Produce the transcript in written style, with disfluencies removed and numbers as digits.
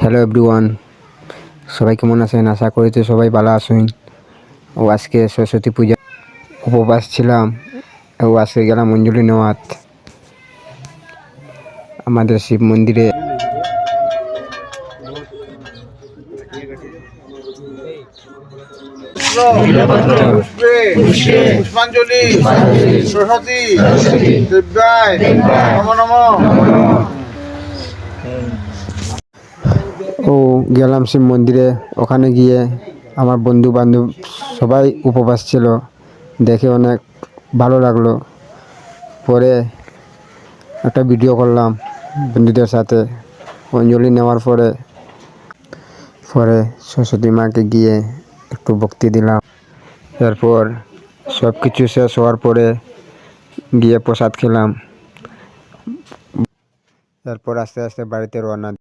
Hello everyone, সবাই কেমন আছেন? আশা করি তো সবাই ভালো আছেন। ও আজকে সরস্বতী পূজা উপবাস ছিলাম। ও আজকে গেলাম অঞ্জলি নেওয়াত আমাদের শিব মন্দিরে। পুষ্পাঞ্জলি সরস্বতী দেব্যায় নমো নমো। ও গেলাম শিব মন্দিরে। ওখানে গিয়ে আমার বন্ধু বান্ধব সবাই উপবাস ছিল, দেখে অনেক ভালো লাগলো। পরে একটা ভিডিও করলাম বন্ধুদের সাথে। অঞ্জলি নেওয়ার পরে পরে সরস্বতী মাকে গিয়ে একটু ভক্তি দিলাম। এরপর সব কিছু শেষ হওয়ার পরে গিয়ে প্রসাদ খেলাম। এরপর আস্তে আস্তে বাড়িতে রওনা